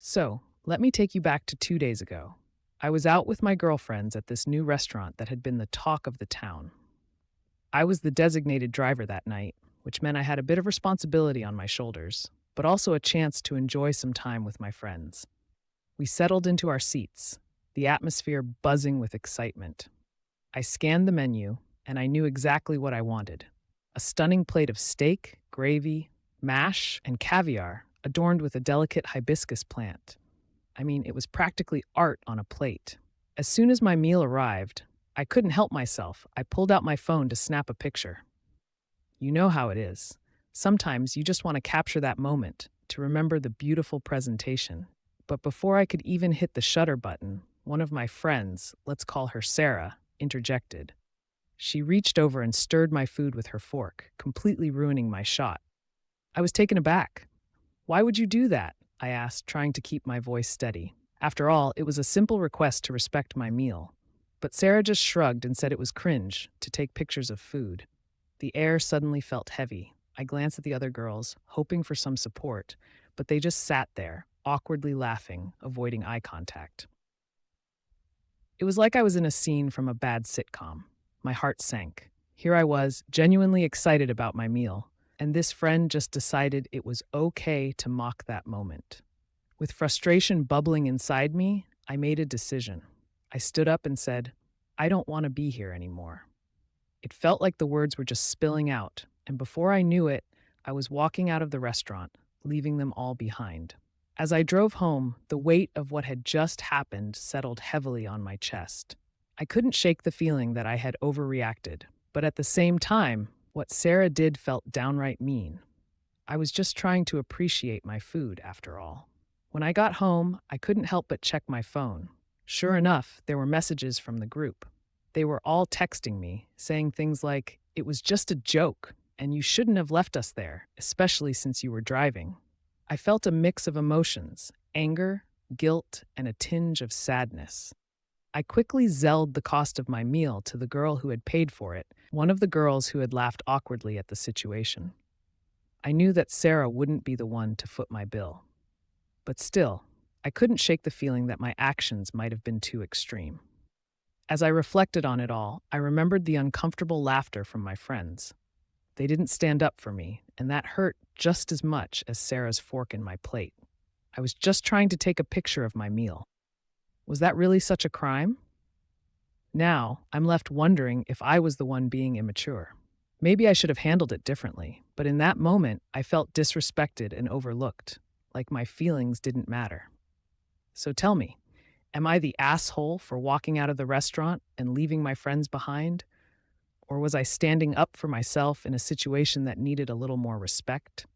So, let me take you back to 2 days ago. I was out with my girlfriends at this new restaurant that had been the talk of the town. I was the designated driver that night, which meant I had a bit of responsibility on my shoulders, but also a chance to enjoy some time with my friends. We settled into our seats, the atmosphere buzzing with excitement. I scanned the menu, and I knew exactly what I wanted: a stunning plate of steak, gravy, mash, and caviar adorned with a delicate hibiscus plant. I mean, it was practically art on a plate. As soon as my meal arrived, I couldn't help myself. I pulled out my phone to snap a picture. You know how it is. Sometimes you just want to capture that moment, to remember the beautiful presentation. But before I could even hit the shutter button, one of my friends, let's call her Sarah, interjected. She reached over and stirred my food with her fork, completely ruining my shot. I was taken aback. "Why would you do that?" I asked, trying to keep my voice steady. After all, it was a simple request to respect my meal. But Sarah just shrugged and said it was cringe to take pictures of food. The air suddenly felt heavy. I glanced at the other girls, hoping for some support, but they just sat there, awkwardly laughing, avoiding eye contact. It was like I was in a scene from a bad sitcom. My heart sank. Here I was, genuinely excited about my meal, and this friend just decided it was okay to mock that moment. With frustration bubbling inside me, I made a decision. I stood up and said, "I don't want to be here anymore." It felt like the words were just spilling out, and before I knew it, I was walking out of the restaurant, leaving them all behind. As I drove home, the weight of what had just happened settled heavily on my chest. I couldn't shake the feeling that I had overreacted, but at the same time, what Sarah did felt downright mean. I was just trying to appreciate my food, after all. When I got home, I couldn't help but check my phone. Sure enough, there were messages from the group. They were all texting me, saying things like, "It was just a joke, and you shouldn't have left us there, especially since you were driving." I felt a mix of emotions: anger, guilt, and a tinge of sadness. I quickly zelled the cost of my meal to the girl who had paid for it, one of the girls who had laughed awkwardly at the situation. I knew that Sarah wouldn't be the one to foot my bill. But still, I couldn't shake the feeling that my actions might have been too extreme. As I reflected on it all, I remembered the uncomfortable laughter from my friends. They didn't stand up for me, and that hurt just as much as Sarah's fork in my plate. I was just trying to take a picture of my meal. Was that really such a crime? Now, I'm left wondering if I was the one being immature. Maybe I should have handled it differently, but in that moment, I felt disrespected and overlooked, like my feelings didn't matter. So tell me, am I the asshole for walking out of the restaurant and leaving my friends behind? Or was I standing up for myself in a situation that needed a little more respect?